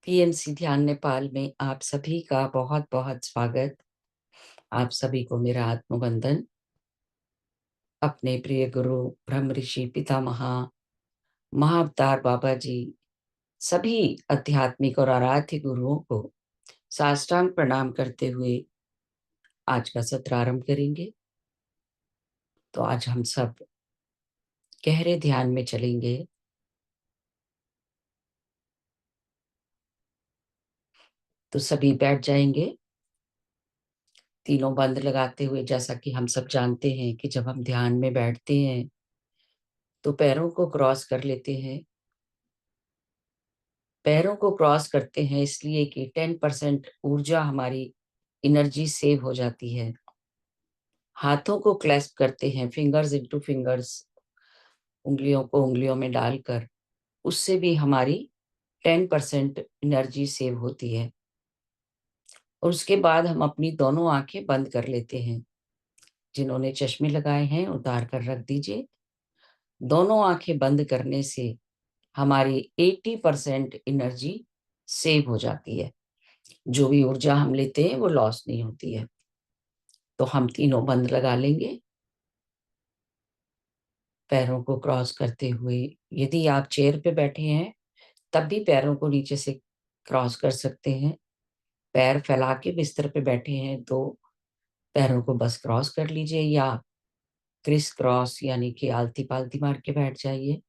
PNC ध्यान नेपाल में आप सभी का बहुत-बहुत स्वागत। आप सभी को मेरा आत्मवंदन। अपने प्रिय गुरु ब्रह्म ऋषि पितामह महाअवतार बाबा जी, सभी आध्यात्मिक और आराध्य गुरुओं को साष्टांग प्रणाम करते हुए आज का सत्र आरंभ करेंगे। तो आज हम सब गहरे ध्यान में चलेंगे। तो सभी बैठ जाएंगे, तीनों बंद लगाते हुए। जैसा कि हम सब जानते हैं कि जब हम ध्यान में बैठते हैं तो पैरों को क्रॉस कर लेते हैं। पैरों को क्रॉस करते हैं इसलिए कि 10% ऊर्जा हमारी एनर्जी सेव हो जाती है। हाथों को क्लैस्प करते हैं, फिंगर्स इनटू फिंगर्स, उंगलियों को उंगलियों में डालकर, उससे भी हमारी 10% एनर्जी सेव होती है। और उसके बाद हम अपनी दोनों आंखें बंद कर लेते हैं। जिन्होंने चश्मे लगाए हैं उतार कर रख दीजिए। दोनों आंखें बंद करने से हमारी 80% एनर्जी सेव हो जाती है। जो भी ऊर्जा हम लेते हैं वो लॉस नहीं होती है। तो हम तीनों बंद लगा लेंगे, पैरों को क्रॉस करते हुए। यदि आप चेयर पे बैठे हैं तब भी पैरों को नीचे से क्रॉस कर सकते हैं। पैर फैला के बिस्तर पे बैठे हैं तो पैरों को बस क्रॉस कर लीजिए, या क्रिस क्रॉस यानी कि आलती पालती मार के बैठ जाइए।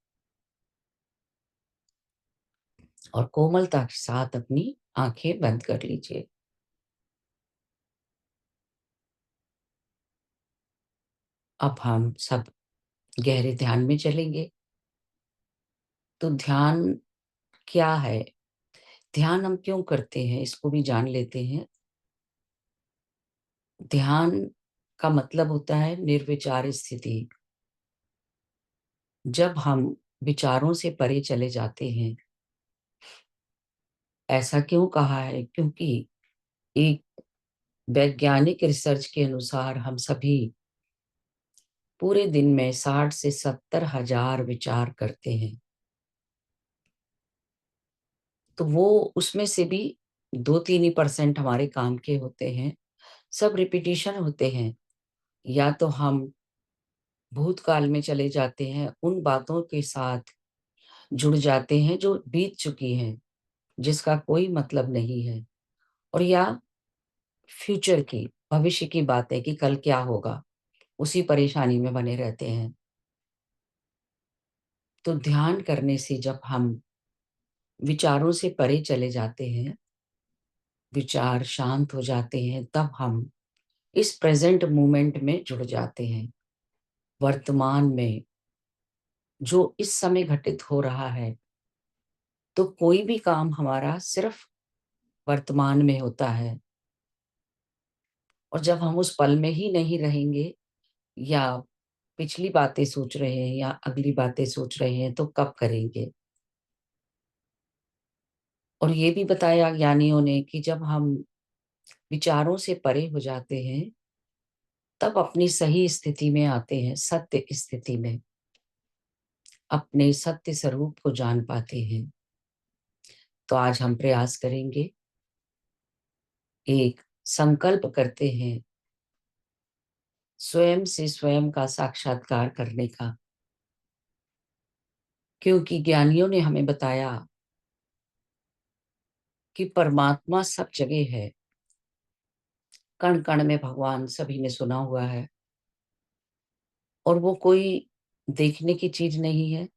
और कोमलता के साथ अपनी आंखें बंद कर लीजिए। अब हम सब गहरे ध्यान में चलेंगे। तो ध्यान क्या है, ध्यान हम क्यों करते हैं, इसको भी जान लेते हैं। ध्यान का मतलब होता है निर्विचार स्थिति। जब हम विचारों से परे चले जाते हैं। ऐसा क्यों कहा है? क्योंकि एक वैज्ञानिक रिसर्च के अनुसार हम सभी पूरे दिन में 60 से 70 हजार विचार करते हैं। तो वो उसमें से भी 2-3% हमारे काम के होते हैं। सब रिपीटिशन होते हैं। या तो हम भूतकाल में चले जाते हैं, उन बातों के साथ जुड़ जाते हैं जो बीत चुकी हैं, जिसका कोई मतलब नहीं है। और या फ्यूचर की, भविष्य की बातें कि कल क्या होगा, उसी परेशानी में बने रहते हैं। तो ध्यान करने से जब हम विचारों से परे चले जाते हैं, विचार शांत हो जाते हैं, तब हम इस प्रेजेंट मोमेंट में जुड़ जाते हैं। वर्तमान में जो इस समय घटित हो रहा है, तो कोई भी काम हमारा सिर्फ वर्तमान में होता है। और जब हम उस पल में ही नहीं रहेंगे, या पिछली बातें सोच रहे हैं या अगली बातें सोच रहे हैं, तो कब करेंगे? और ये भी बताया ज्ञानियों ने कि जब हम विचारों से परे हो जाते हैं, तब अपनी सही स्थिति में आते हैं, सत्य स्थिति में अपने सत्य स्वरूप को जान पाते हैं। तो आज हम प्रयास करेंगे, एक संकल्प करते हैं स्वयं से स्वयं का साक्षात्कार करने का। क्योंकि ज्ञानियों ने हमें बताया कि परमात्मा सब जगह है। कण कण में भगवान, सभी ने सुना हुआ है। और वो कोई देखने की चीज नहीं है,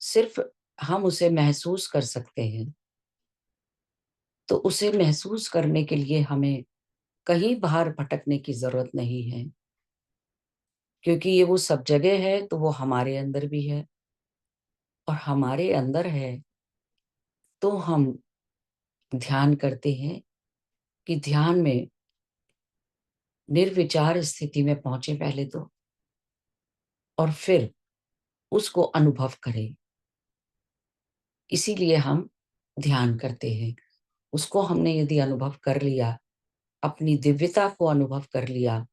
सिर्फ हम उसे महसूस कर सकते हैं। तो उसे महसूस करने के लिए हमें कहीं बाहर भटकने की जरूरत नहीं है, क्योंकि ये वो सब जगह है, तो वो हमारे अंदर भी है। और हमारे अंदर है तो हम ध्यान करते हैं कि ध्यान में निर्विचार स्थिति में पहुंचे पहले तो, और फिर उसको अनुभव करें। इसीलिए हम ध्यान करते हैं। उसको हमने यदि अनुभव कर लिया, अपनी दिव्यता को अनुभव कर लिया,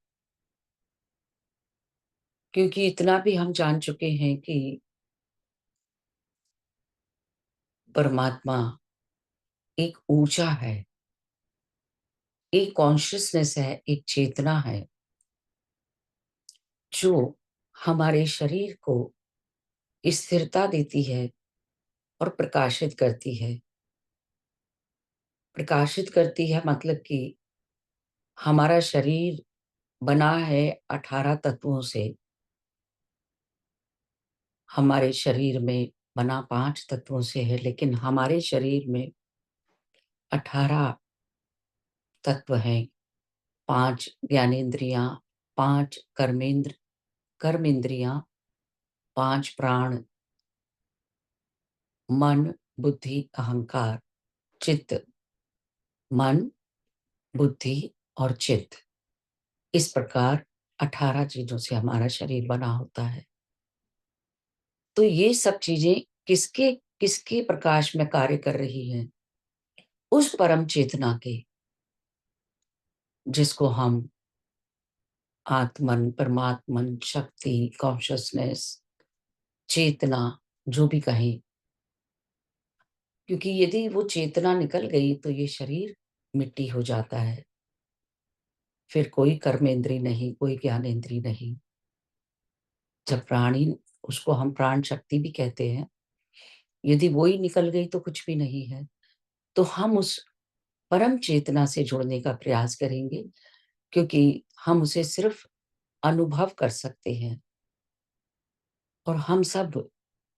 क्योंकि इतना भी हम जान चुके हैं कि परमात्मा एक ऊर्जा है, एक कॉन्शियसनेस है, एक चेतना है, जो हमारे शरीर को स्थिरता देती है और प्रकाशित करती है। प्रकाशित करती है मतलब कि हमारा शरीर बना है 18 तत्वों से, हमारे शरीर में बना 5 तत्वों से है, लेकिन हमारे शरीर में 18 तत्व हैं। 5 ज्ञानेंद्रियां, 5 कर्मेंद्रियां, 5 प्राण, मन, बुद्धि, अहंकार, चित्त। मन, बुद्धि और चित्त, इस प्रकार 18 चीजों से हमारा शरीर बना होता है। तो ये सब चीजें किसके किसके प्रकाश में कार्य कर रही हैं? उस परम चेतना के, जिसको हम आत्मन, परमात्मन, शक्ति, कॉन्शियसनेस, चेतना, जो भी कहें। क्योंकि यदि वो चेतना निकल गई तो ये शरीर मिट्टी हो जाता है। फिर कोई कर्मेंद्री नहीं, कोई ज्ञानेंद्री नहीं। जब प्राणी, उसको हम प्राण शक्ति भी कहते हैं, यदि वो ही निकल गई तो कुछ भी नहीं है। तो हम उस परम चेतना से जुड़ने का प्रयास करेंगे, क्योंकि हम उसे सिर्फ अनुभव कर सकते हैं। और हम सब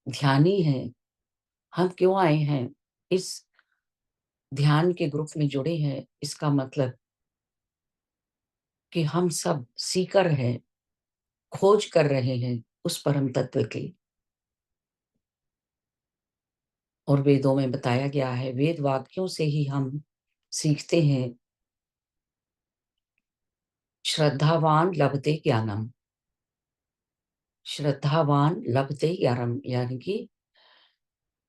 ध्यानी हैं। हम क्यों आए हैं? इस ध्यान के ग्रुप में जुड़े हैं, इसका मतलब कि हम सब सीकर हैं, खोज कर रहे हैं उस परम तत्व की। और वेदों में बताया गया है, वेद वाक्यों से ही हम सीखते हैं। श्रद्धावान लभते ज्ञानम, श्रद्धावान लभते ज्ञानम, यानी कि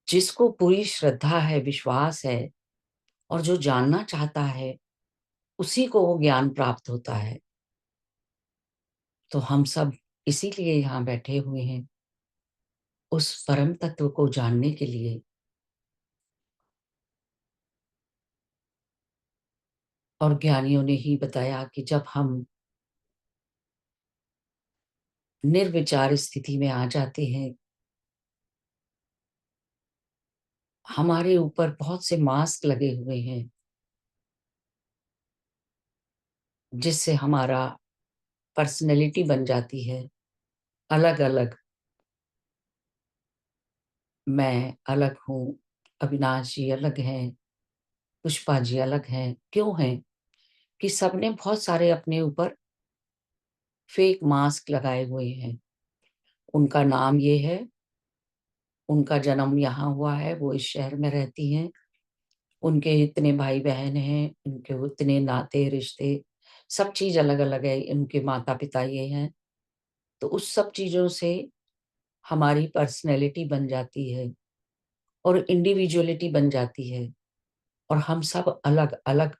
जिसको पूरी श्रद्धा है, विश्वास है, और जो जानना चाहता है, उसी को वो ज्ञान प्राप्त होता है। तो हम सब इसीलिए यहाँ बैठे हुए हैं, उस परम तत्व को जानने के लिए। और ज्ञानियों ने ही बताया कि जब हम निर्विचार स्थिति में आ जाते हैं, हमारे ऊपर बहुत से मास्क लगे हुए हैं, जिससे हमारा पर्सनैलिटी बन जाती है अलग अलग। मैं अलग हूँ, अविनाश जी अलग हैं, पुष्पा जी अलग हैं। क्यों हैं? कि सबने बहुत सारे अपने ऊपर फेक मास्क लगाए हुए हैं। उनका नाम ये है, उनका जन्म यहाँ हुआ है, वो इस शहर में रहती हैं, उनके इतने भाई बहन हैं, उनके उतने नाते रिश्ते, सब चीज अलग अलग है, उनके माता पिता ये हैं। तो उस सब चीजों से हमारी पर्सनैलिटी बन जाती है और इंडिविजुअलिटी बन जाती है, और हम सब अलग अलग,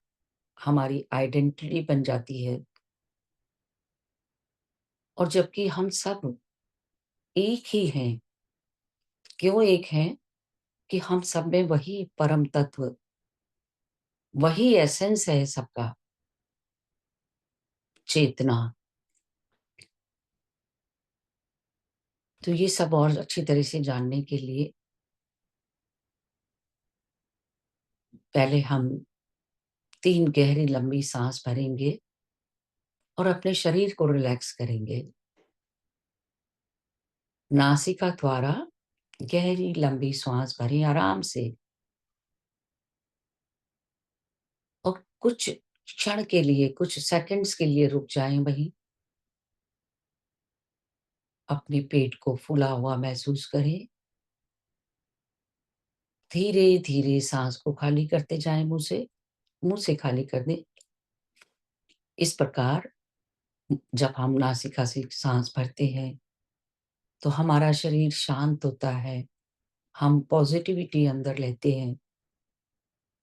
हमारी आइडेंटिटी बन जाती है। और जबकि हम सब एक ही हैं। क्यों एक हैं? कि हम सब में वही परम तत्व, वही एसेंस है सबका, चेतना। तो ये सब और अच्छी तरह से जानने के लिए पहले हम 3 गहरी लंबी सांस भरेंगे और अपने शरीर को रिलैक्स करेंगे। नासिका द्वारा गहरी लंबी सांस भरें आराम से, और कुछ क्षण के लिए, कुछ सेकंड्स के लिए रुक जाएं वहीं। अपने पेट को फूला हुआ महसूस करें। धीरे धीरे सांस को खाली करते जाएं, मुंह से खाली कर दें। इस प्रकार जब हम नासिका से सांस भरते हैं तो हमारा शरीर शांत होता है, हम पॉजिटिविटी अंदर लेते हैं।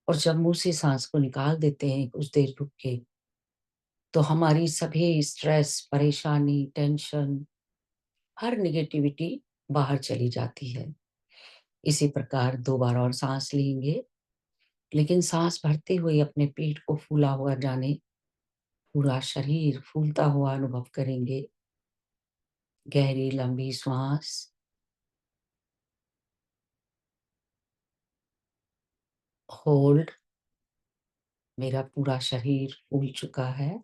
और जब मुंह से सांस को निकाल देते हैं कुछ देर रुक के, तो हमारी सभी स्ट्रेस, परेशानी, टेंशन, हर निगेटिविटी बाहर चली जाती है। इसी प्रकार 2 बार और सांस लेंगे। लेकिन सांस भरते हुए अपने पेट को फूला हुआ जाने, पूरा शरीर फूलता हुआ अनुभव करेंगे। गहरी लंबी श्वास, होल्ड। मेरा पूरा शरीर फूल चुका है।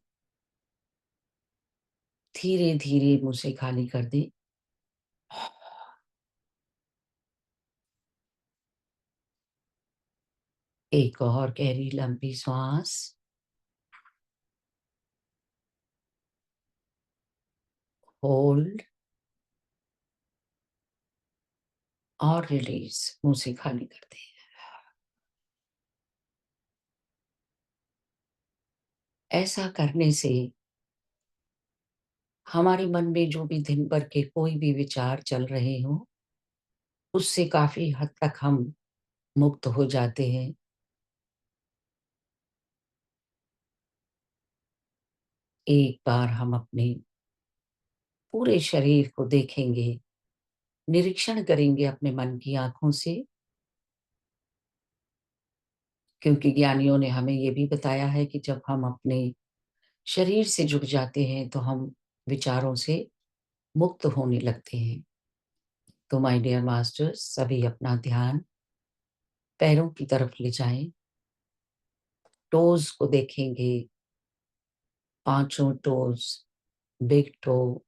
धीरे धीरे मुझे खाली कर दें। एक और गहरी लंबी श्वास, होल्ड और रिलीज। मुंह से खाली कर दें। ऐसा करने से हमारे मन में जो भी दिन भर के कोई भी विचार चल रहे हो, उससे काफी हद तक हम मुक्त हो जाते हैं। एक बार हम अपने पूरे शरीर को देखेंगे, निरीक्षण करेंगे अपने मन की आंखों से, क्योंकि ज्ञानियों ने हमें ये भी बताया है कि जब हम अपने शरीर से जुड़ जाते हैं तो हम विचारों से मुक्त होने लगते हैं। तो माय डियर मास्टर्स, सभी अपना ध्यान पैरों की तरफ ले जाएं। टोज को देखेंगे, पांचों टोज, बिग टो,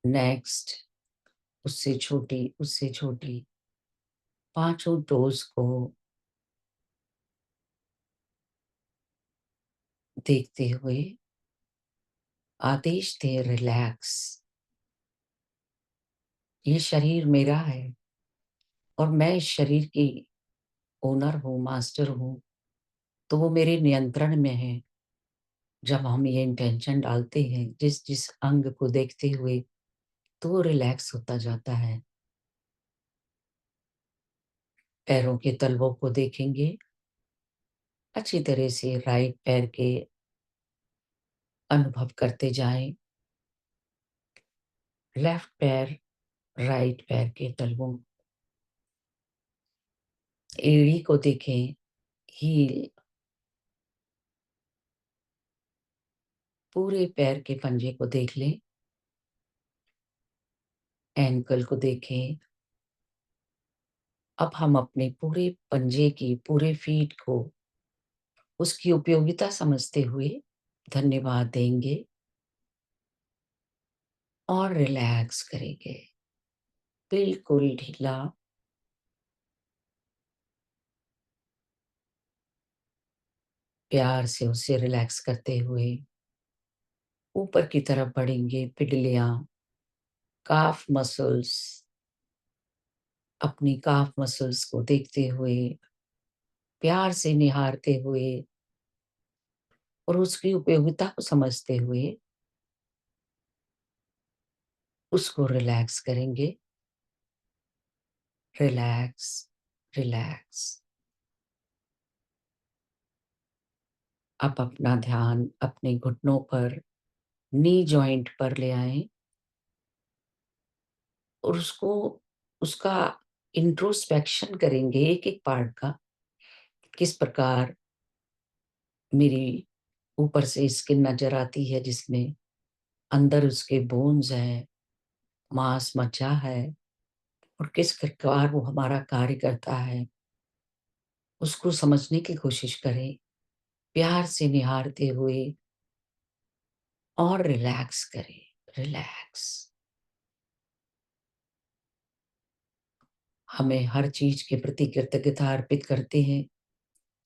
नेक्स्ट, उससे छोटी, पांचों टोज को देखते हुए आदेश दे, रिलैक्स। ये शरीर मेरा है और मैं इस शरीर की ओनर हूँ, मास्टर हूँ, तो वो मेरे नियंत्रण में है। जब हम ये इंटेंशन डालते हैं जिस जिस अंग को देखते हुए, तो वो रिलैक्स होता जाता है। पैरों के तलवों को देखेंगे अच्छी तरह से, राइट पैर के अनुभव करते जाएं। लेफ्ट पैर, राइट पैर के तलवों, एड़ी को देखें, हील, पूरे पैर के पंजे को देख लें। एंकल को देखें। अब हम अपने पूरे पंजे की, पूरे फीट को उसकी उपयोगिता समझते हुए धन्यवाद देंगे और रिलैक्स करेंगे, बिल्कुल ढीला। प्यार से उसे रिलैक्स करते हुए ऊपर की तरफ बढ़ेंगे। पिडलियां, काफ मसल्स, अपनी काफ मसल्स को देखते हुए, प्यार से निहारते हुए और उसकी उपयोगिता को समझते हुए उसको रिलैक्स करेंगे। Relax, relax. अब अपना ध्यान अपने घुटनों पर, नी जॉइंट पर ले आएं और उसको, उसका इंट्रोस्पेक्शन करेंगे एक एक पार्ट का। किस प्रकार मेरी ऊपर से स्किन नजर आती है जिसमें अंदर उसके बोन्स हैं, मांस मज्जा है, और किस प्रकार वो हमारा कार्य करता है, उसको समझने की कोशिश करें, प्यार से निहारते हुए और रिलैक्स करें। रिलैक्स। हमें हर चीज के प्रति कृतज्ञता अर्पित करते हैं।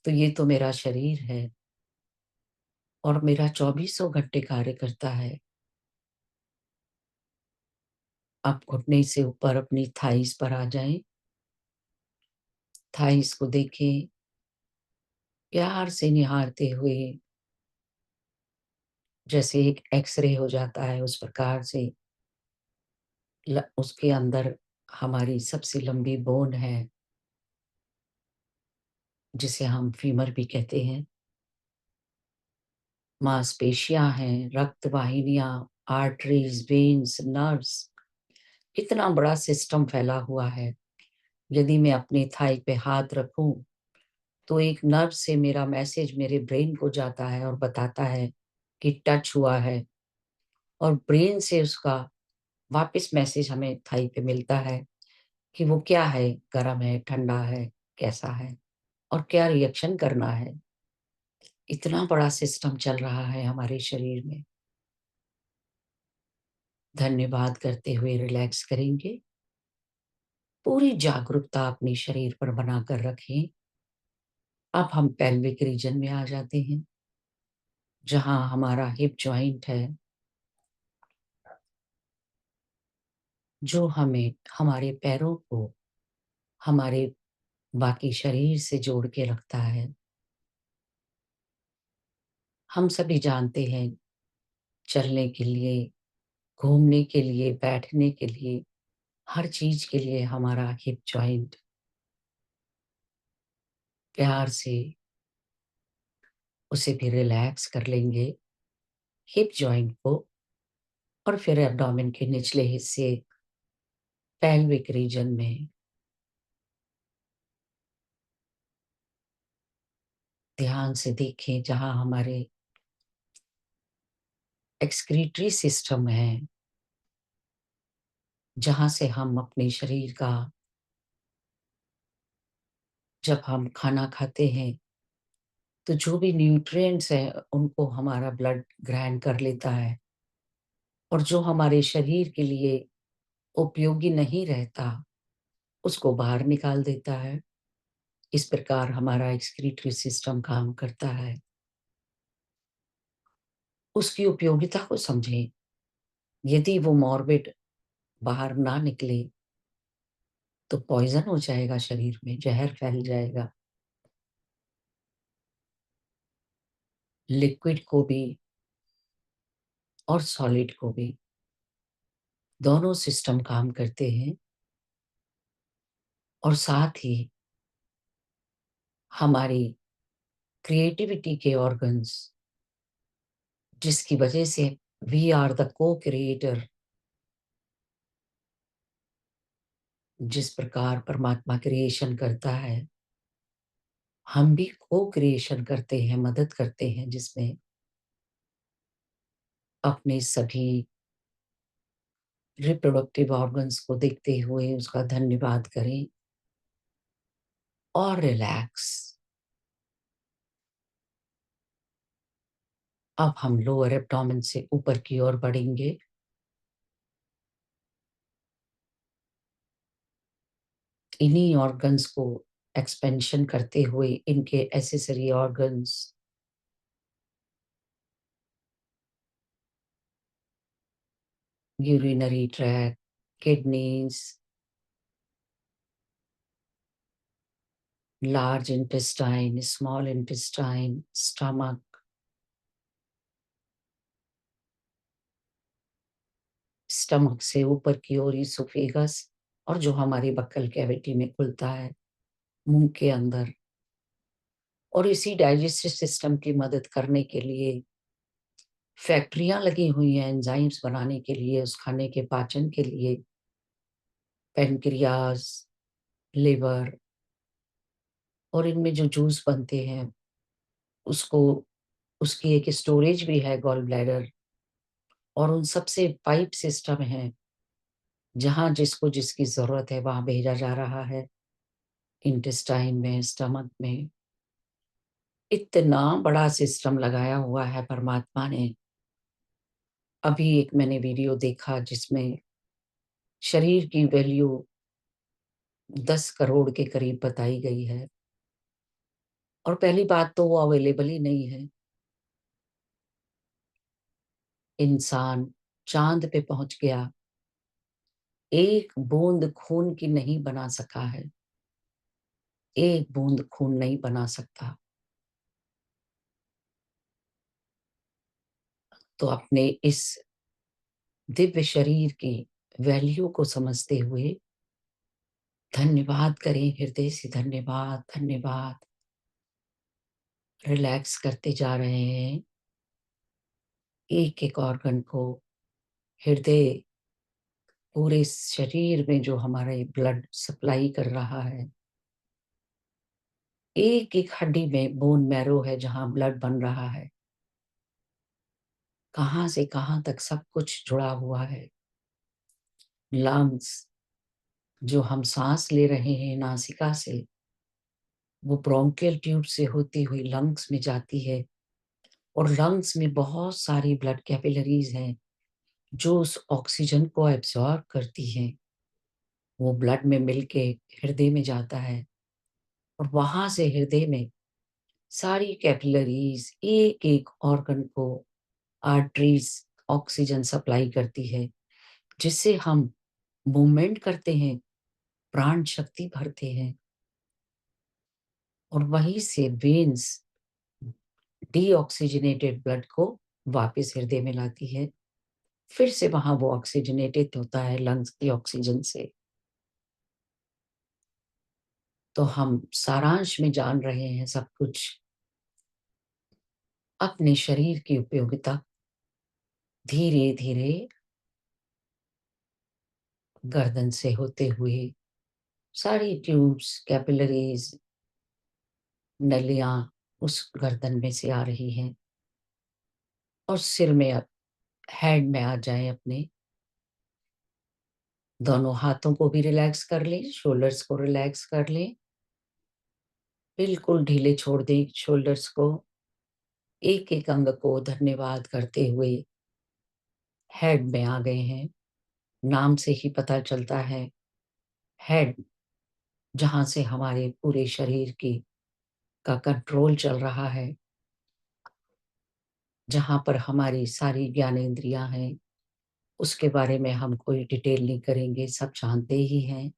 तो ये तो मेरा शरीर है और मेरा 2400 घंटे कार्य करता है। आप घुटने से ऊपर अपनी थाइस पर आ जाएं। थाइस को देखें, प्यार से निहारते हुए, जैसे एक एक्सरे हो जाता है उस प्रकार से। उसके अंदर हमारी सबसे लंबी बोन है जिसे हम फीमर भी कहते हैं। मांसपेशियां हैं, रक्त वाहिनियां, आर्टरीज, वेन्स, नर्व्स, इतना बड़ा सिस्टम फैला हुआ है। यदि मैं अपने थाई पे हाथ रखूं तो एक नर्व से मेरा मैसेज मेरे ब्रेन को जाता है और बताता है कि टच हुआ है, और ब्रेन से उसका वापस मैसेज हमें थाई पे मिलता है कि वो क्या है, गर्म है, ठंडा है, कैसा है और क्या रिएक्शन करना है। इतना बड़ा सिस्टम चल रहा है हमारे शरीर में। धन्यवाद करते हुए रिलैक्स करेंगे। पूरी जागरूकता अपने शरीर पर बनाकर रखें। अब हम पेल्विक रीजन में आ जाते हैं, जहां हमारा हिप जॉइंट है, जो हमें हमारे पैरों को हमारे बाकी शरीर से जोड़ के रखता है। हम सभी जानते हैं, चलने के लिए, घूमने के लिए, बैठने के लिए, हर चीज के लिए हमारा हिप जॉइंट, प्यार से उसे भी रिलैक्स कर लेंगे, हिप जॉइंट को, और फिर एब्डोमेन के निचले हिस्से, पेल्विक रीजन में ध्यान से देखें, जहां हमारे एक्सक्रीटरी सिस्टम है, जहां से हम अपने शरीर का, जब हम खाना खाते हैं तो जो भी न्यूट्रिएंट्स हैं उनको हमारा ब्लड ग्रहण कर लेता है, और जो हमारे शरीर के लिए उपयोगी नहीं रहता उसको बाहर निकाल देता है। इस प्रकार हमारा एक्सक्रीटरी सिस्टम काम करता है। उसकी उपयोगिता को समझें। यदि वो मॉर्बिड बाहर ना निकले तो पॉइजन हो जाएगा, शरीर में जहर फैल जाएगा। लिक्विड को भी और सॉलिड को भी, दोनों सिस्टम काम करते हैं। और साथ ही हमारी क्रिएटिविटी के ऑर्गन्स, जिसकी वजह से वी आर द को क्रिएटर, जिस प्रकार परमात्मा क्रिएशन करता है, हम भी को क्रिएशन करते हैं, मदद करते हैं, जिसमें अपने सभी रिप्रोडक्टिव ऑर्गन्स को देखते हुए उसका धन्यवाद करें और रिलैक्स। अब हम लोअर एब्डोमेन से ऊपर की ओर बढ़ेंगे। इन्हीं ऑर्गन्स को एक्सपेंशन करते हुए इनके accessory organs, urinary tract, kidneys, large intestine, small intestine, stomach, stomach से ऊपर की ओर इसोफेगस, और जो हमारी बक्कल कैविटी में खुलता है मुंह के अंदर, और इसी डाइजेस्टिव सिस्टम की मदद करने के लिए फैक्ट्रियां लगी हुई हैं एंजाइम्स बनाने के लिए, उस खाने के पाचन के लिए। पेनक्रियाज, लिवर, और इनमें जो जूस बनते हैं उसको, उसकी एक स्टोरेज भी है गॉल ब्लैडर, और उन सबसे पाइप सिस्टम है, जहां जिसको जिसकी जरूरत है वहां भेजा जा रहा है, इंटेस्टाइन में, स्टमक में। इतना बड़ा सिस्टम लगाया हुआ है परमात्मा ने। अभी एक मैंने वीडियो देखा जिसमें शरीर की वैल्यू 10 करोड़ के करीब बताई गई है, और पहली बात तो वो अवेलेबल ही नहीं है। इंसान चांद पे पहुंच गया, एक बूंद खून की नहीं बना सका है, एक बूंद खून नहीं बना सकता। तो अपने इस दिव्य शरीर की वैल्यू को समझते हुए धन्यवाद करें, हृदय से धन्यवाद, धन्यवाद। रिलैक्स करते जा रहे हैं एक एक ऑर्गन को, हृदय पूरे शरीर में जो हमारे ब्लड सप्लाई कर रहा है, एक-एक हड्डी में बोन मैरो है जहाँ ब्लड बन रहा है। कहाँ से कहाँ तक सब कुछ जुड़ा हुआ है। लंग्स, जो हम साँस ले रहे हैं नासिका से, वो ब्रोंकियल ट्यूब से होती हुई लंग्स में जाती है और लंग्स में बहुत सारी ब्लड कैपिलरीज़ हैं, जो उस ऑक्सीजन को एब्ज़ॉर्ब करती हैं। वो ब्लड में मिलके हृदय में जाता है और वहाँ से हृदय में सारी कैपिलरीज़ एक-एक ऑर्गन को आर्टरीज़ ऑक्सीजन सप्लाई करती है, जिससे हम मूवमेंट करते हैं, प्राण शक्ति भरते हैं और वहीं से वेन्स डीऑक्सीजनेटेड ब्लड को वापस हृदय में लाती है। फिर से वहाँ वो ऑक्सीजनेटेड होता है लंग्स की ऑक्सीजन से। तो हम सारांश में जान रहे हैं सब कुछ। अपने शरीर की उपयोगिता धीरे-धीरे गर्दन से होते हुए सारी ट्यूब्स, कैपिलरीज़, नलियाँ उस गर्दन में से आ रही हैं और सिर में अब हेड में आ जाएँ अपने। दोनों हाथों को भी रिलैक्स कर लें, शोल्डर्स को रिलैक्स कर लें। बिल्कुल ढीले छोड़ दें शोल्डर्स को। एक-एक अंग को धन्यवाद करते हुए हेड में आ गए हैं। नाम से ही पता चलता है, हेड जहाँ से हमारे पूरे शरीर की का कंट्रोल चल रहा है, जहाँ पर हमारी सारी ज्ञानेंद्रियाँ हैं, उसके बारे में हम कोई डिटेल नहीं करेंगे, सब जानते ही हैं।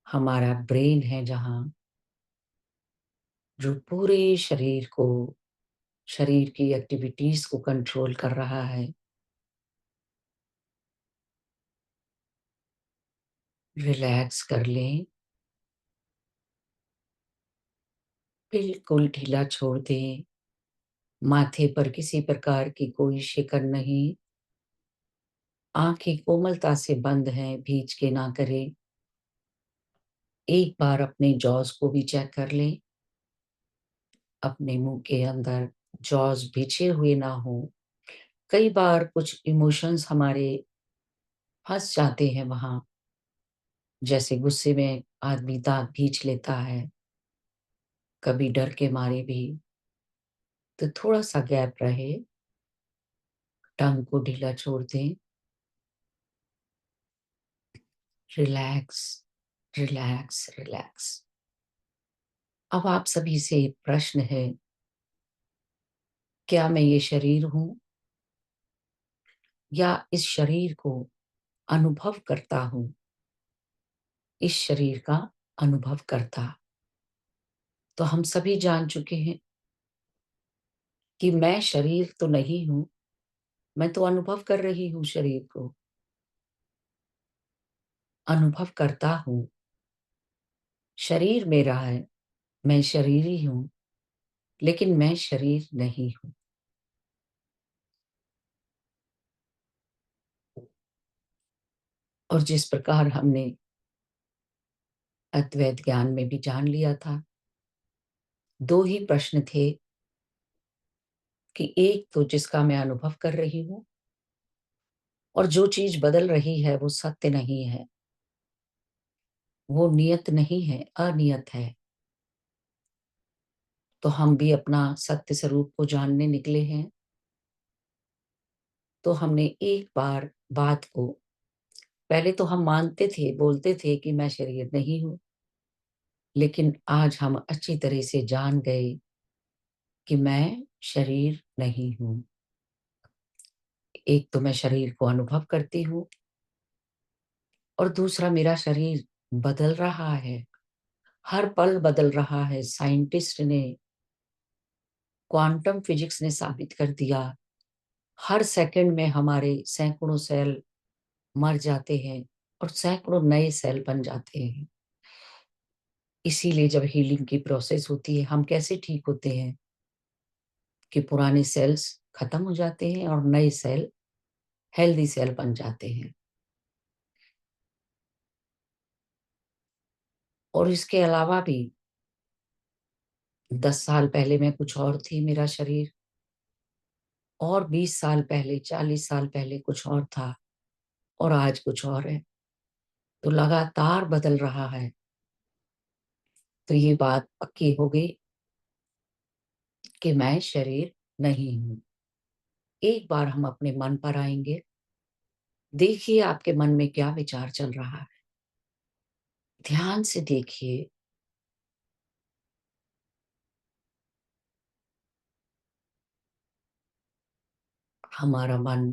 हमारा ब्रेन है जहाँ, जो पूरे शरीर को, शरीर की एक्टिविटीज़ को कंट्रोल कर रहा है। रिलैक्स कर लें, बिल्कुल ढीला छोड़ दें। माथे पर किसी प्रकार की कोई शिकन नहीं। आँखें कोमलता से बंद हैं, भींच के ना करें। एक बार अपने जॉज़ को भी चेक कर लें। अपने मुँह के अंदर जॉज़ बिछे हुए ना हों। कई बार कुछ इमोशंस हमारे फँस जाते हैं वहाँ, जैसे गुस्से में आदमी दाँत भींच लेता है, कभी डर के मारे भी। तो थोड़ा-सा गैप रहे, टंग को ढीला छोड़ दें। Relax, relax, relax. अब आप सभी से एक प्रश्न है, क्या मैं ये शरीर हूँ या इस शरीर को अनुभव करता हूँ? इस शरीर का अनुभव करता। तो हम सभी जान चुके हैं कि मैं शरीर तो नहीं हूँ, मैं तो अनुभव कर रही हूँ शरीर को, अनुभव करता हूँ। शरीर मेरा है, मैं शरीरी हूँ, लेकिन मैं शरीर नहीं हूँ। और जिस प्रकार हमने अद्वैत ज्ञान में भी जान लिया था, 2 ही प्रश्न थे कि एक तो जिसका मैं अनुभव कर रही हूँ और जो चीज़ बदल रही है वो सत्य नहीं है, वो नियत नहीं है, अनियत है। तो हम भी अपना सत्य स्वरूप को जानने निकले हैं। तो हमने एक बार बात को, पहले तो हम मानते थे, बोलते थे कि मैं शरीर नहीं हूँ, लेकिन आज हम अच्छी तरह से जान गए कि मैं शरीर नहीं हूँ। एक तो मैं शरीर को अनुभव करती हूँ और दूसरा मेरा शरीर बदल रहा है, हर पल बदल रहा है। साइंटिस्ट ने, क्वांटम फिजिक्स ने साबित कर दिया, हर सेकंड में हमारे सैकड़ों सेल मर जाते हैं और सैकड़ों नए सेल बन जाते हैं। इसीलिए जब हीलिंग की प्रोसेस होती है, हम कैसे ठीक होते हैं कि पुराने सेल्स खत्म हो जाते हैं और नए सेल, हेल्दी सेल बन जाते हैं। और इसके अलावा भी 10 साल पहले मैं कुछ और थी, मेरा शरीर, और 20 साल पहले, 40 साल पहले कुछ और था, और आज कुछ और है। तो लगातार बदल रहा है। तो ये बात पक्की हो गई कि मैं शरीर नहीं हूँ। एक बार हम अपने मन पर आएंगे, देखिए आपके मन में क्या विचार चल रहा है। ध्यान से देखिए। हमारा मन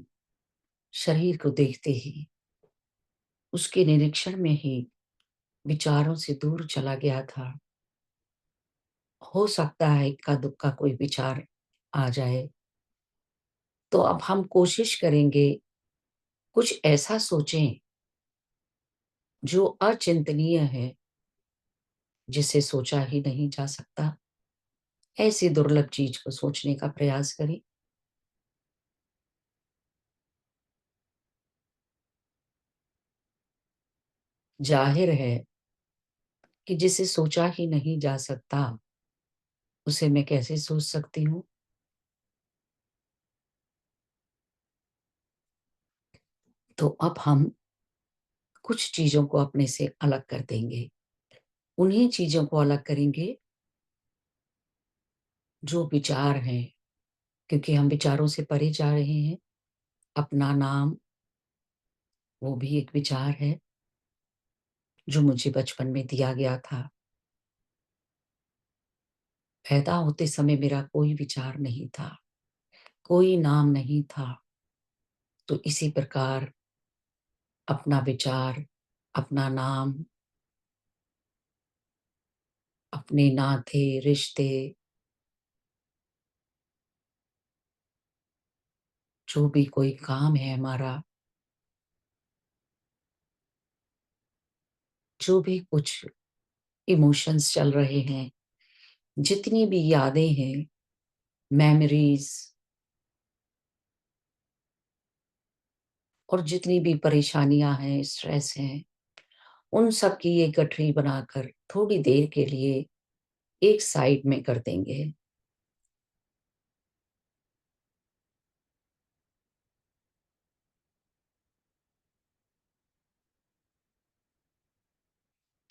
शरीर को देखते ही, उसके निरीक्षण में ही विचारों से दूर चला गया था। हो सकता है इक्का दुक्का कोई विचार आ जाए, तो अब हम कोशिश करेंगे कुछ ऐसा सोचें जो अचिंतनीय है, जिसे सोचा ही नहीं जा सकता। ऐसी दुर्लभ चीज को सोचने का प्रयास करें। जाहिर है कि जिसे सोचा ही नहीं जा सकता, उसे मैं कैसे सोच सकती हूँ। तो अब हम कुछ चीजों को अपने से अलग कर देंगे। उन्हीं चीजों को अलग करेंगे जो विचार हैं, क्योंकि हम विचारों से परे जा रहे हैं। अपना नाम, वो भी एक विचार है जो मुझे बचपन में दिया गया था। पैदा होते समय मेरा कोई विचार नहीं था, कोई नाम नहीं था। तो इसी प्रकार अपना विचार, अपना नाम, अपने नाते, रिश्ते, जो भी कोई काम है हमारा, जो भी कुछ इमोशंस चल रहे हैं, जितनी भी यादें हैं, मेमोरीज, और जितनी भी परेशानियां हैं, स्ट्रेस हैं, उन सब की एक गठरी बनाकर थोड़ी देर के लिए एक साइड में कर देंगे।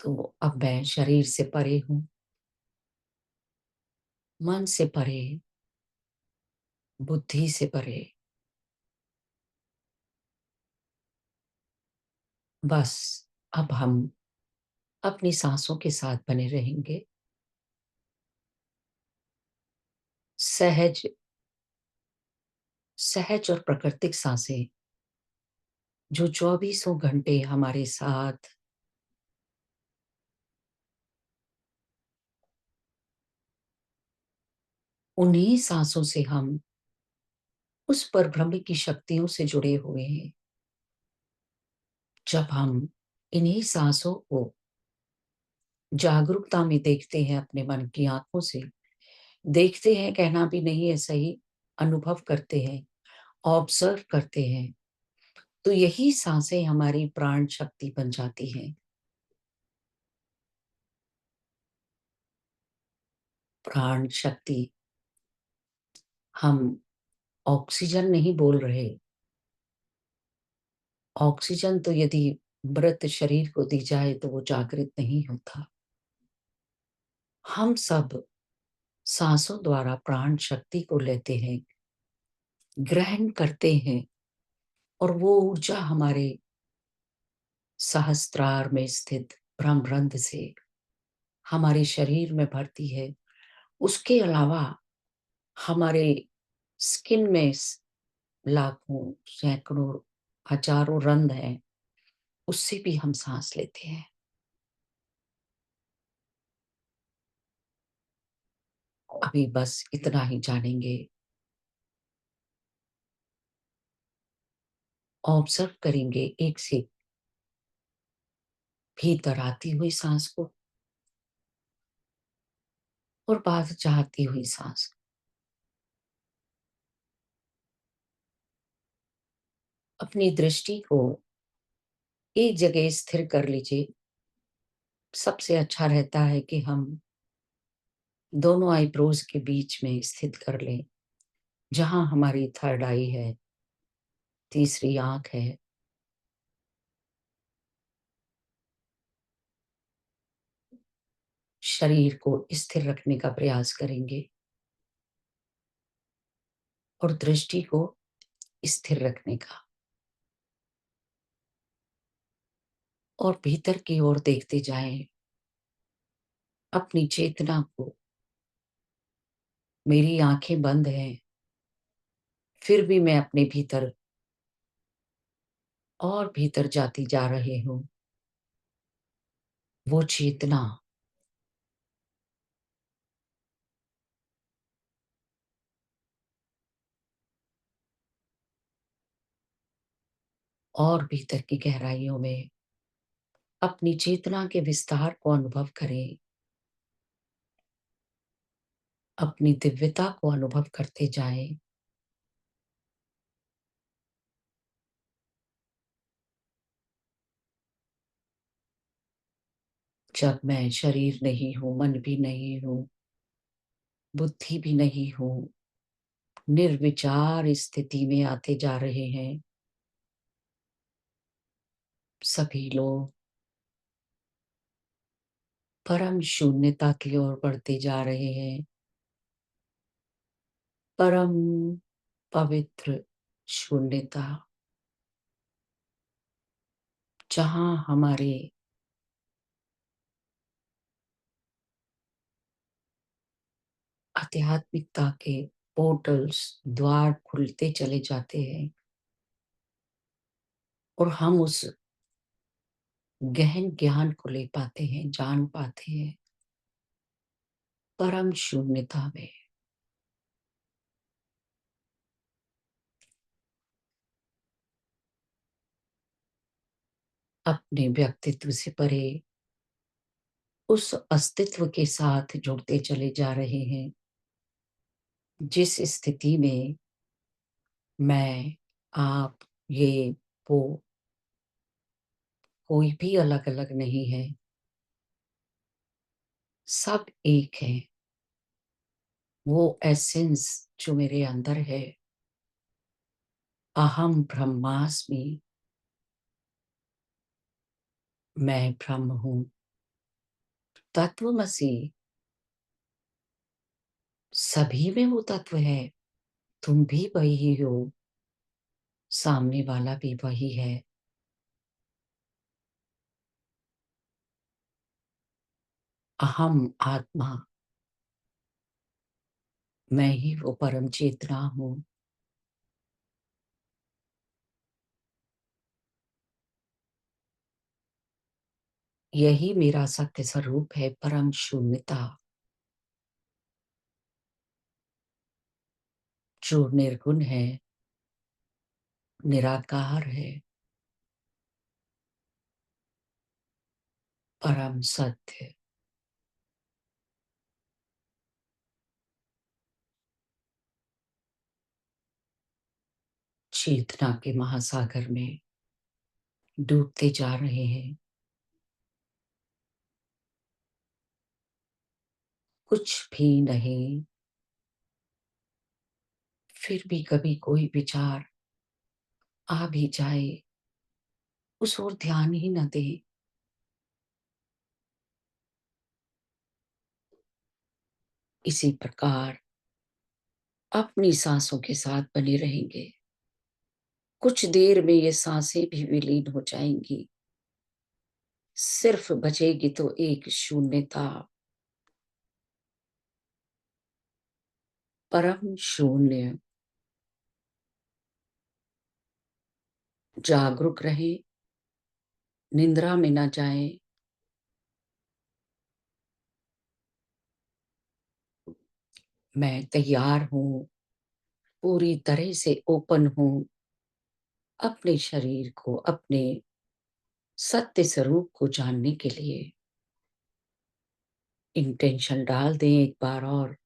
तो अब मैं शरीर से परे हूँ, मन से परे, बुद्धि से परे। बस अब हम अपनी सांसों के साथ बने रहेंगे। सहज, सहज और प्राकृतिक सांसें जो चौबीसों घंटे हमारे साथ, उन्हीं सांसों से हम उस परब्रह्म की शक्तियों से जुड़े हुए हैं। जब हम इन्हीं सांसों को जागरूकता में देखते हैं, अपने मन की आंखों से देखते हैं, कहना भी नहीं है सही, अनुभव करते हैं, ऑब्जर्व करते हैं, तो यही सांसें हमारी प्राण शक्ति बन जाती हैं। प्राण शक्ति, हम ऑक्सीजन नहीं बोल रहे। ऑक्सीजन तो यदि मृत शरीर को दी जाए तो वो जागृत नहीं होता। हम सब सांसों द्वारा प्राण शक्ति को लेते हैं, ग्रहण करते हैं, और वो ऊर्जा हमारे सहस्त्रार में स्थित ब्रह्मरंध्र से हमारे शरीर में भरती है। उसके अलावा हमारे स्किन में लाखों, सैकड़ों, हजारों रंध्र हैं, उससे भी हम सांस लेते हैं। अभी बस इतना ही जानेंगे। ऑब्जर्व करेंगे एक से भीतर आती हुई सांस को और बाहर जाती हुई सांस। अपनी दृष्टि को एक जगह स्थिर कर लीजिए सबसे अच्छा रहता है कि हम दोनों आईब्रोज के बीच में स्थित कर लें, जहाँ हमारी थर्ड आई है, तीसरी आँख है। शरीर को स्थिर रखने का प्रयास करेंगे और दृष्टि को स्थिर रखने का, और भीतर की ओर देखते जाएं, अपनी चेतना को। मेरी आंखें बंद हैं, फिर भी मैं अपने भीतर और भीतर जाती जा रही हूँ। वो चेतना और भीतर की गहराइयों में अपनी चेतना के विस्तार को अनुभव करें, अपनी दिव्यता को अनुभव करते जाएं। जब मैं शरीर नहीं हूँ, मन भी नहीं हूँ, बुद्धि भी नहीं हूँ, निर्विचार स्थिति में आते जा रहे हैं, सभी लोग परम शून्यता की ओर बढ़ते जा रहे हैं। परम पवित्र शून्यता, जहां हमारे आध्यात्मिकता के पोर्टल्स, द्वार खुलते चले जाते हैं और हम उस गहन ज्ञान को ले पाते हैं, जान पाते हैं। परम शून्यता में अपने व्यक्तित्व से परे उस अस्तित्व के साथ जुड़ते चले जा रहे हैं, जिस स्थिति में मैं, आप, ये, वो, कोई भी अलग अलग नहीं है, सब एक है। वो एसेंस जो मेरे अंदर है, अहम ब्रह्मास्मि, मैं ब्रह्म हूँ। तत्वमसि, सभी में वो तत्व है। तुम भी वही हो, सामने वाला भी वही है। अहम आत्मा, मैं ही वो परम चेतना हूँ। यही मेरा सत्य स्वरूप है, परम शून्यता, जो निर्गुण है, निराकार है, परम सत्य। चेतना के महासागर में डूबते जा रहे हैं। कुछ भी नहीं, फिर भी कभी कोई विचार आ भी जाए, उस ओर ध्यान ही न दे। इसी प्रकार अपनी सांसों के साथ बने रहेंगे। कुछ देर में ये सांसें भी विलीन हो जाएंगी। सिर्फ बचेगी तो एक शून्यता, परम शून्य। जागरूक रहे, निंद्रा में न जाए। मैं तैयार हूँ, पूरी तरह से ओपन हूँ, अपने शरीर को, अपने सत्य स्वरूप को जानने के लिए। इंटेंशन डाल दें एक बार और।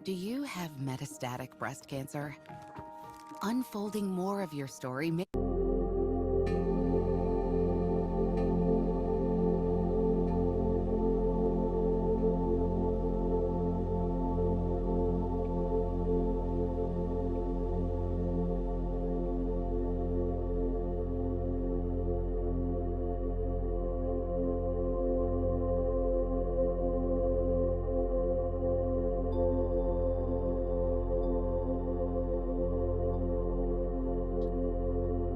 Do you have metastatic breast cancer? Unfolding more of your story may Thank you.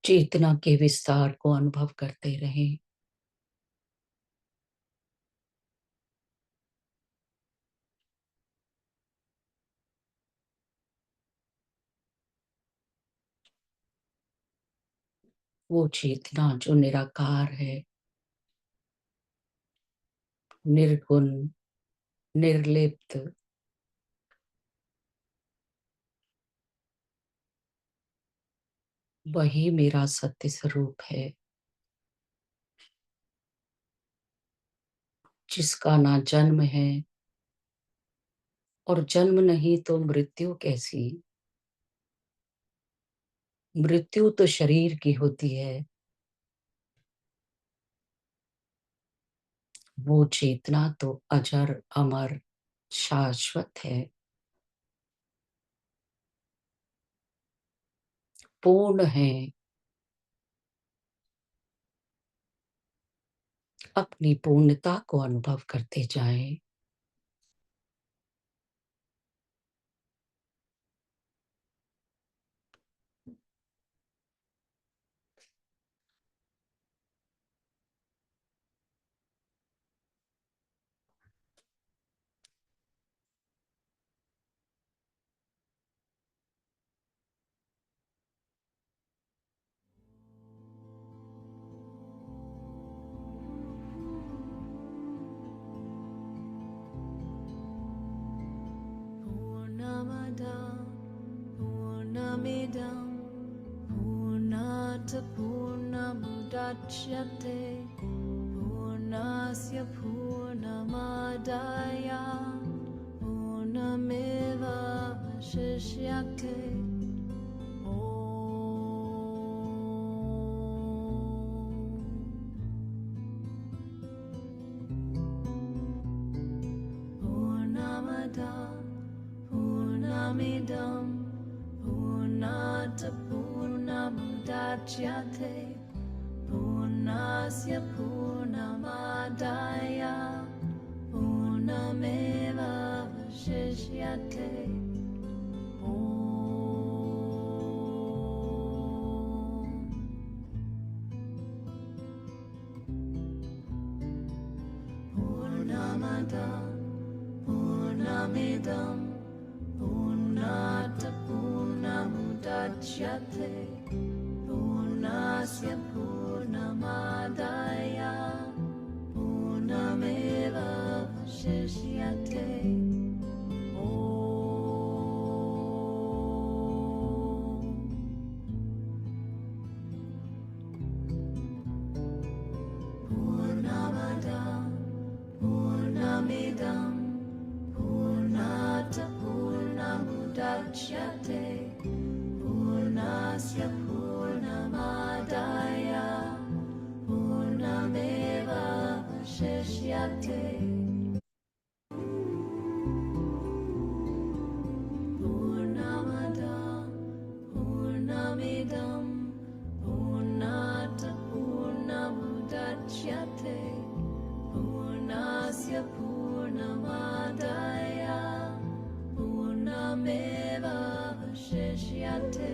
चेतना के विस्तार को अनुभव करते रहें। वो चेतना जो निराकार है, निर्गुण, निर्लिप्त, वही मेरा सत्य स्वरूप है, जिसका ना जन्म है और जन्म नहीं तो मृत्यु कैसी। मृत्यु तो शरीर की होती है, वो चेतना तो अजर अमर शाश्वत है, पूर्ण है। अपनी पूर्णता को अनुभव करते जाएं। Purnamada Purnamidam Purnata Purnamudachyate Purnasya Purnamadaya Purnameva Vashishyate Purnamada Purnamidam Purnata Purnamudachyate Purnasya Purnamadaya Purnameva Vashishyate Purnamada Purnamidam Purnata Purnamudachyate Purnasya Purnamadaya Purnameva Vashishyate Purnamada Purnamidam Purnata Purnamudachyate Purnasya Purnamadaya Purnameva Vashishyate Purnamada Purnamidam Purnata Purnamudachyate Purnasya Purnamadaya Purnameva Vashishyate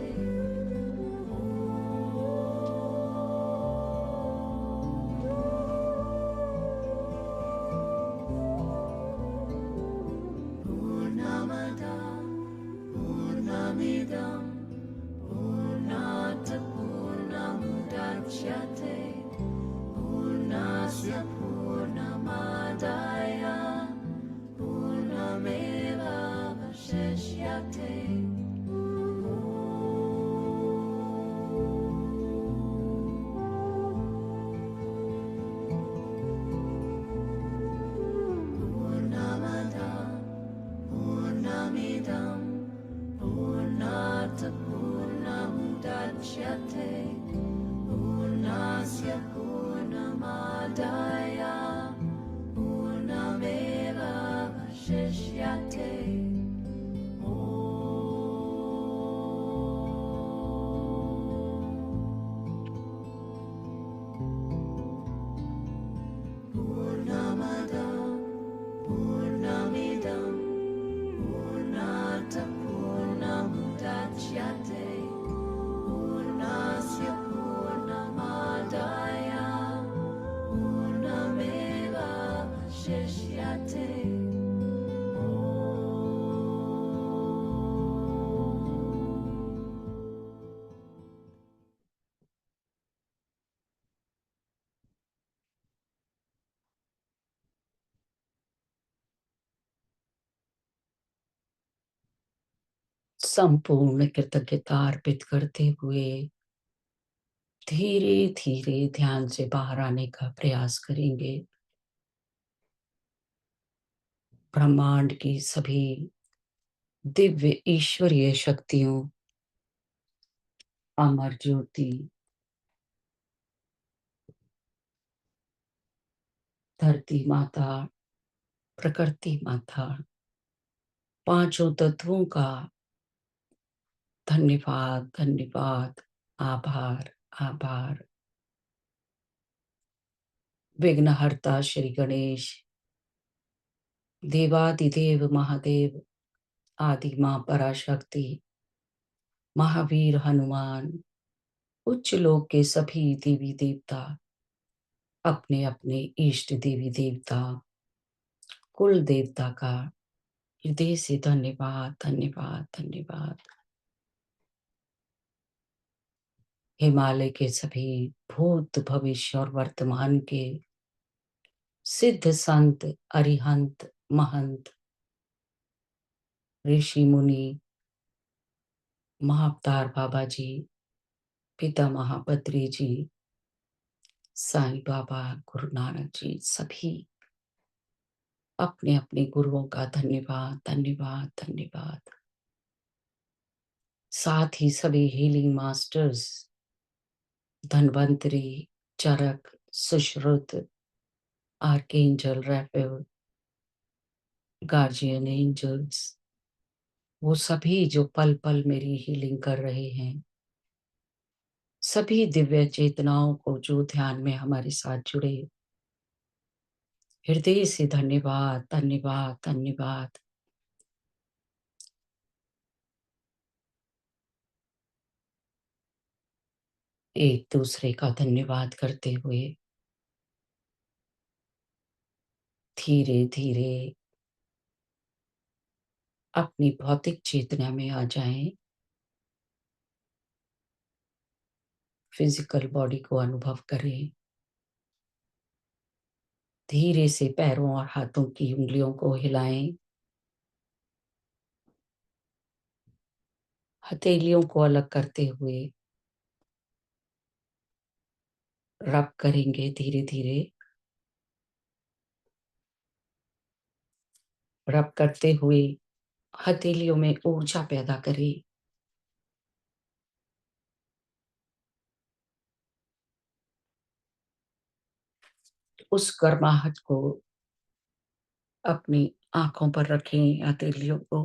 Purnamada Purnamidam Purnata Purnamudachyate Purnasya Purnamadaya Purnameva Vashishyate Purnamada Purnamidam Purnata संपूर्ण कृतज्ञता अर्पित करते हुए धीरे धीरे ध्यान से बाहर आने का प्रयास करेंगे। ब्रह्मांड की सभी दिव्य ईश्वरीय शक्तियों, अमर ज्योति, धरती माता, प्रकृति माता, पांचों तत्वों का धन्यवाद, धन्यवाद, आभार, आभार। विघ्नहर्ता श्री गणेश, देवादिदेव महादेव, आदि मां पराशक्ति, महावीर हनुमान, उच्च लोक के सभी देवी देवता, अपने अपने इष्ट देवी देवता, कुल देवता का हृदय से धन्यवाद, धन्यवाद, धन्यवाद। हिमालय के सभी भूत, भविष्य और वर्तमान के सिद्ध संत, अरिहंत, महंत, ऋषि मुनि, महाअवतार बाबा जी, पिता महाबद्री जी, साईं बाबा, गुरु नानक जी, सभी अपने अपने गुरुओं का धन्यवाद, धन्यवाद, धन्यवाद। साथ ही सभी healing masters, Dhanvantari, Charak, Sushruta, archangel Raphael, guardian angels, वो सभी जो पल पल मेरी हीलिंग कर रहे हैं, सभी दिव्य चेतनाओं को जो ध्यान में हमारे साथ जुड़े, हृदय से धन्यवाद, धन्यवाद, धन्यवाद। एक दूसरे का धन्यवाद करते हुए धीरे धीरे अपनी भौतिक चेतना में आ जाएं। फिजिकल बॉडी को अनुभव करें। धीरे से पैरों और हाथों की उंगलियों को हिलाएं। हथेलियों को अलग करते हुए रब करेंगे धीरे धीरे। रब करते हुए हथेलियों में ऊर्जा पैदा करें। उस गर्माहट को अपनी आंखों पर रखें। हथेलियों को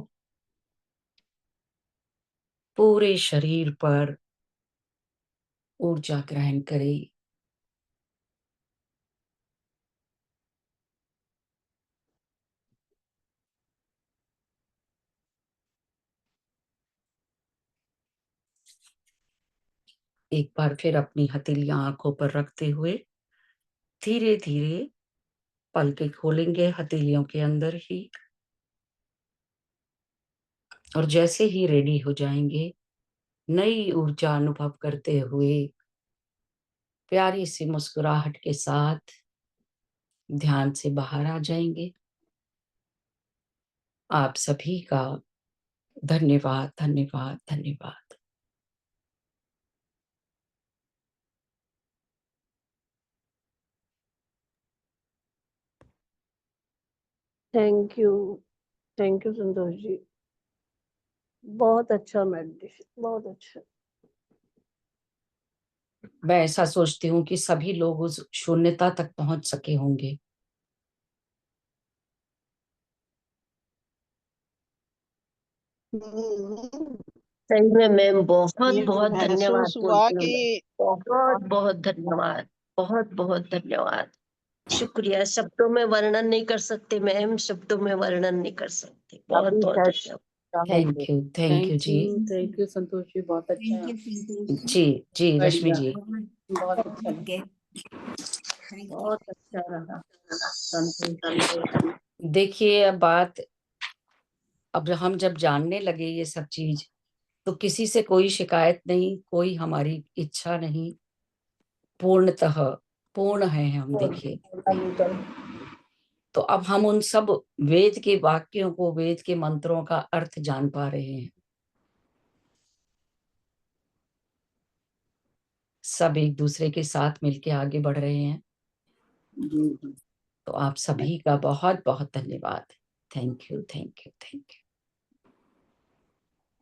पूरे शरीर पर ऊर्जा ग्रहण करें। एक बार फिर अपनी हथेलियां आंखों पर रखते हुए धीरे धीरे पलकें खोलेंगे हथेलियों के अंदर ही। और जैसे ही रेडी हो जाएंगे, नई ऊर्जा अनुभव करते हुए प्यारी सी मुस्कुराहट के साथ ध्यान से बाहर आ जाएंगे। आप सभी का धन्यवाद, धन्यवाद, धन्यवाद। थैंक यू संतोष जी, बहुत अच्छा मेडिटेशन, बहुत अच्छा। मैं ऐसा सोचती हूँ कि सभी लोग उस शून्यता तक पहुंच सके होंगे। सही में मैम, बहुत ये तो बहुत धन्यवाद महसूस हुआ बोलती हूँ। कि बहुत बहुत धन्यवाद, बहुत बहुत धन्यवाद, शुक्रिया। शब्दों में वर्णन नहीं कर सकते मैम, शब्दों में वर्णन नहीं कर सकते। बहुत बहुत धन्यवाद। थैंक यू जी। थैंक यू संतोष जी, बहुत अच्छा। जी जी रश्मि जी, बहुत अच्छा लगा, बहुत अच्छा रहा संतोष जी। देखिए अब हम जब जानने लगे ये सब चीज, तो किसी से कोई शिकायत नहीं, कोई हमारी इच्छा नहीं, पूर्णतः पूर्ण है हम। देखिए, तो अब हम उन सब वेद के वाक्यों को, वेद के मंत्रों का अर्थ जान पा रहे हैं। सब एक दूसरे के साथ मिलके आगे बढ़ रहे हैं। जी जी। तो आप सभी का बहुत बहुत धन्यवाद। Thank you, thank you, thank you.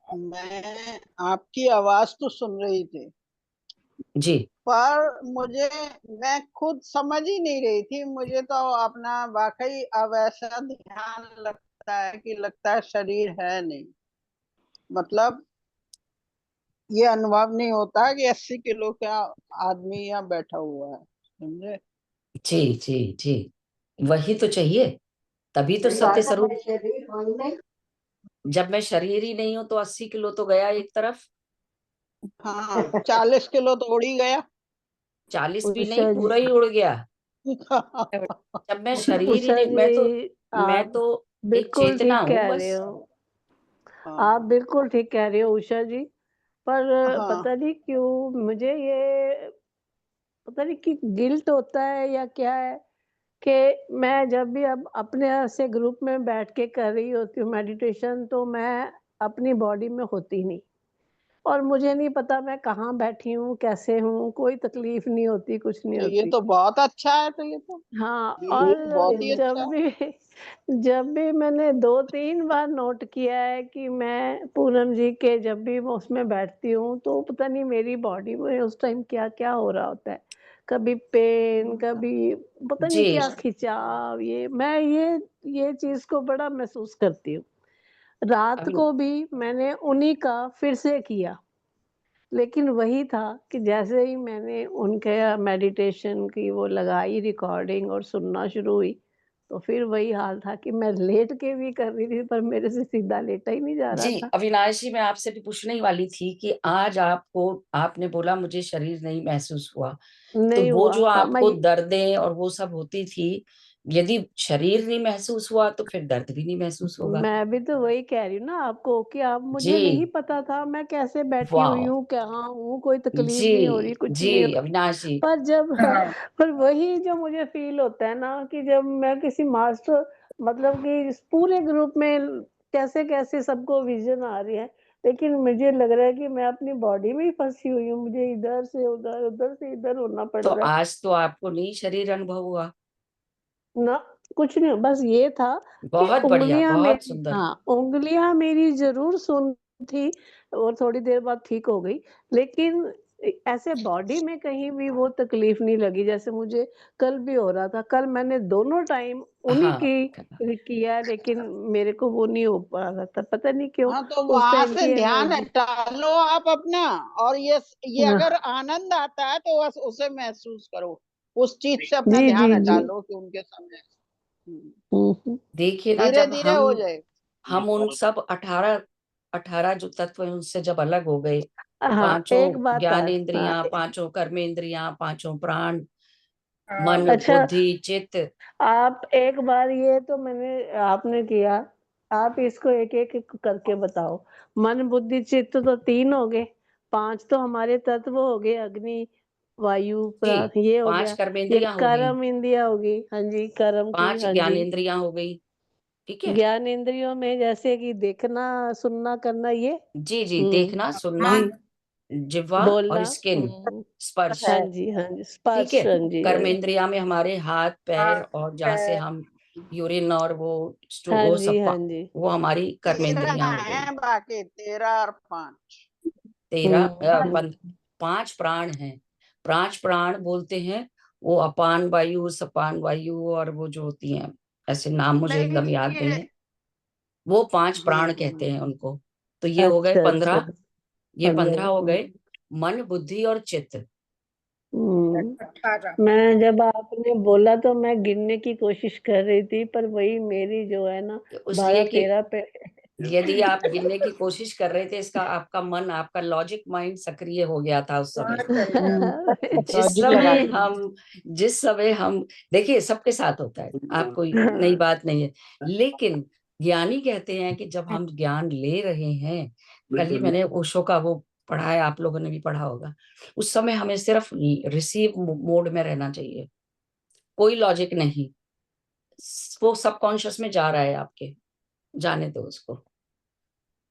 मैं आपकी आवाज तो सुन रही थी, जी पर मैं खुद समझ ही नहीं रही थी। मुझे तो अपना वाकई अब ऐसा ध्यान लगता है कि लगता है शरीर है नहीं। मतलब ये अनुभव नहीं होता कि 80 किलो का आदमी यहाँ बैठा हुआ है, समझे। जी जी जी, वही तो चाहिए, तभी तो सत्य स्वरूप। जब मैं शरीर ही नहीं हूं तो 80 किलो तो गया एक तरफ। हाँ, 40 किलो तो उड़ ही गया। 40 भी नहीं, उषा जी, पूरा ही उड़ गया। जब मैं शरीर ही उषा नहीं, जी, मैं आप तो एक बिल्कुल चेतना ठीक हूँ कह रहे बस। हो। आप हाँ बिल्कुल ठीक कह रहे हो उषा जी। पर हाँ। पता नहीं क्यों मुझे ये, पता नहीं कि गिल्ट होता है या क्या है, कि मैं जब भी अब अपने से ग्रुप में बैठ के कर रही होती हूँ मेडिटेशन, तो मैं अपनी बॉडी में होती नहीं, और मुझे नहीं पता मैं कहाँ बैठी हूँ, कैसे हूँ, कोई तकलीफ नहीं होती, कुछ नहीं तो ये होती। तो बहुत अच्छा है, तो ये तो हाँ, ये तो और बहुत ही अच्छा है। जब भी मैंने 2-3 बार नोट किया है कि मैं पूनम जी के जब भी मैं उसमें बैठती हूँ, तो पता नहीं मेरी बॉडी में उस टाइम क्या-क्या हो रहा होता है। कभी पेन, कभी पता नहीं जी, क्या खिंचाव, ये चीज़ को बड़ा महसूस करती हूँ। रात अभी को भी मैंने उन्हीं का फिर से किया। लेकिन वही था कि जैसे ही मैंने उनके मेडिटेशन की वो लगाई रिकॉर्डिंग और सुनना शुरू हुई, तो फिर वही हाल था कि मैं लेट के भी कर रही थी, पर मेरे से सीधा लेटा ही नहीं जा रहा जी, था। अविनाश जी, मैं आपसे भी पूछने ही वाली थी कि आज आपने बोला मुझे शरीर नहीं महसूस हुआ, तो नहीं वो हुआ जो था, मैं आपको दर्दें और वो सब होती थी, यदि शरीर नहीं महसूस हुआ तो फिर दर्द भी नहीं महसूस होगा। मैं भी तो वही कह रही हूँ ना आपको कि अब मुझे नहीं जी, पता था मैं कैसे बैठी हुई वाह, हूँ, कहाँ हूँ, कोई तकलीफ जी नहीं हो रही, कुछ जी, नहीं हो, अविनाश जी, पर जब पर वही जो मुझे फ़ील होता है ना कि जब मैं किसी मास्टर, मतलब कि इस पूरे ग्रुप में कैसे-कैसे सबको विज़न आ रही है, लेकिन मुझे लग रहा है कि मैं अपनी बॉडी में ही फँसी हुई हूँ, मुझे इधर से उधर, उधर से इधर होना पड़ तो रहा है। आज तो आपको नहीं शरीर अनुभव हुआ। ना, कुछ नहीं, बस ये था कि बहुत बढ़िया, उँगलियाँ बहुत मेरी, सुंदर। हाँ, उँगलियाँ मेरी ज़रूर सुन्न थी और थोड़ी देर बाद ठीक हो गई, लेकिन ऐसे बॉडी में कहीं भी वो तकलीफ़ नहीं लगी जैसे मुझे कल भी हो रहा था। कल मैंने दोनों टाइम उन्हीं हाँ, की किया, लेकिन मेरे को वो नहीं हो पा रहा था, पता नहीं क्यों, हाँ, तो उस वहां टाइम से की ध्यान एनर्जी। हटा लो आप अपना। और ये हाँ, अगर आनंद आता है तो बस उसे महसूस करो। उस चीज से अपना जी, ध्यान जी, हटा जी। लो कि उनके सामने हुँ, हुँ। देखिए ना, धीरे जब धीरे हो जाएगा। हम उन सब 18 18 जो तत्व हैं उनसे जब अलग हो गए, हाँ, पांचों एक बात है, हाँ, ज्ञानेंद्रियां, पांचों कर्मेंद्रियां, पांचों प्राण, मन, अच्छा, बुद्धि, चित्त। आप एक बार ये तो आपने किया, आप इसको एक-एक करके बताओ। मन, बुद्धि, चित्त तो 3 हो गए, 5 तो हमारे तत्व हो गए, अग्नि, वायु, जी, प्राण, ये हो 5 गया। ये कर्मेंद्रियां हो गई, कर्म इंद्रियाँ हो गई, हाँ जी, कर्म की, 5 हाँ जी। ज्ञानेंद्रियां हो गई। ठीक है। ज्ञान इंद्रियों में जैसे कि देखना, सुनना, करना, ये? जी जी, हुँ, देखना, सुनना, जी, जिह्वा और बोलना, स्किन, स्पर्श। हाँ जी, हाँ जी, ठीक है। स्पर्श, हाँ जी, हाँ जी। कर्मेंद्रिया में हमारे हाथ पैर और जहाँ से हम यूरिन और हाँ वो जी, सब हाँ जी। वो हमारी 13 कर्मेंद्रियां हो गई। है बाकी, 13 और 5। 13 हुँ, 5 प्राण हैं। 5 प्राण बोलते हैं, वो अपान वायु, सपान वायु और वो जो होती हैं, ऐसे नाम मुझे नहीं, एकदम याद नहीं ये है, वो 5 प्राण हम्म। कहते हैं उनको। तो ये हो गए अच्छा, अच्छा। 15, ये 15 15, हो गए, मन, बुद्धि और चित्त। हुँ। मैं जब आपने बोला तो मैं गिनने की कोशिश कर रही थी, पर वही मेरी जो है ना इसलिए कि 12-13 पे। यदि आप गिनने की कोशिश कर रहे थे, इसका आपका मन, आपका लॉजिक माइंड सक्रिय हो गया था उस समय। जिस लॉजिक लगा समय के हम जिस समय हम देखिए, सबके साथ होता है, आप कोई नई हाँ, बात नहीं है। लेकिन ज्ञानी कहते हैं कि जब हम ज्ञान ले रहे हैं, कल ही मैंने ओशो का वो पढ़ा है, आप लोगों ने भी पढ़ा होगा, उस समय हमें सिर्फ रिसीव मोड में रहना चाहिए, कोई लॉजिक नहीं। वो सबकॉन्शियस में जा रहा है आपके, जाने दो उसको।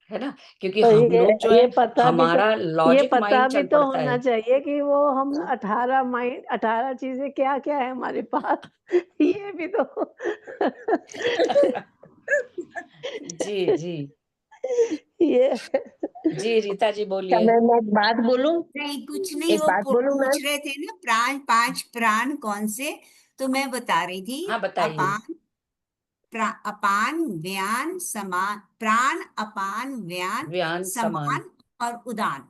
है ना, क्योंकि तो हम लोग जो ये है पता भी तो हमारा ये लॉजिक पता माइंड भी चल तो पड़ता होना है। चाहिए कि वो हम 18 चीजें क्या-क्या है हमारे पास ये भी तो जी, जी। ये जी, रीता जी क्या बोलिए। मैं एक बात बोलूं? नहीं कुछ नहीं, एक वो बात बोलूं पूछ मैम? रहे थे ना प्राण, 5 प्राण कौन से, तो मैं बता रही थी। हाँ, बताइए। अपान, अपान, व्यान, समान, प्राण, अपान, व्यान, व्यान, समान, समान और उदान।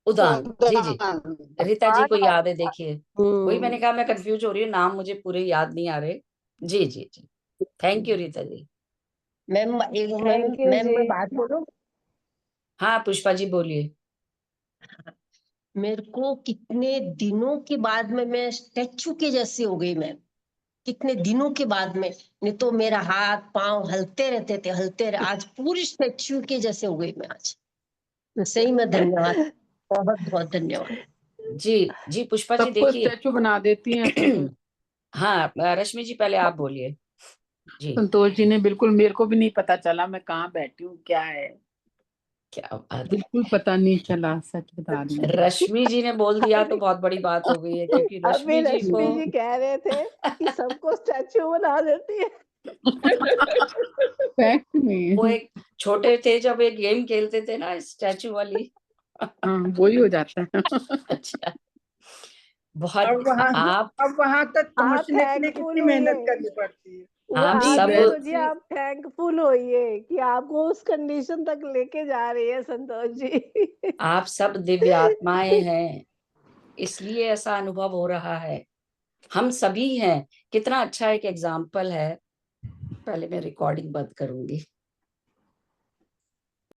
उदान। जी, जी। उदान। रीता जी को अपान याद है, देखिए। वही मैंने हुँ, कहा मैं कंफ्यूज हो रही हूँ, नाम मुझे पूरे याद नहीं आ रहे। जी, जी, जी। Thank you Rita ji. Ma'am thank you ma'am जी। मैं बात बोलूं? हाँ, पुष्पा जी बोलिए। मेरे को कितने दिनों के बाद में मैं स्टैचू के जैसे हो गई मैम। कितने दिनों के बाद में, नहीं तो मेरा हाथ पांव हलते रहते थे, आज पूरी स्टैच्यू के जैसे हो गई मैं आज। सही में धन्यवाद, बहुत बहुत धन्यवाद। जी, जी, पुष्पा जी सबको देखिए। स्टैचू बना देती हैं संतोष। हाँ, रश्मि जी पहले आप बोलिए। जी, संतोष जी ने बिल्कुल, मेरे को भी नहीं पता चला मैं कहाँ बैठी हूँ, क्या है, क्या बात है। बिल्कुल पता नहीं चला, सच बता रही हूँ। रश्मि जी ने बोल दिया तो अभी बहुत बड़ी बात हो गई है, क्योंकि अभी रश्मि जी को रश्मि जी कह रहे थे कि सबको स्टैचू बना देती है। फैक्ट वो में। एक छोटे थे जब एक गेम खेलते थे ना स्टैचू वाली। हाँ, वही हो जाता है। अच्छा, बहुत अब वहां आप अब वहां तक आप पहुंचने के लिए थैंकफुल कितनी मेहनत होइए। करनी पड़ती है। वो हम आप सब देखो जी, वैसे आप थैंकफुल होइए कि आपको उस कंडीशन तक लेके जा रही है संतोष जी। आप सब दिव्य आत्माएं हैं, इसलिए ऐसा अनुभव हो रहा है। हम सभी हैं। कितना अच्छा एक एग्जाम्पल है। पहले मैं रिकॉर्डिंग बंद करूंगी।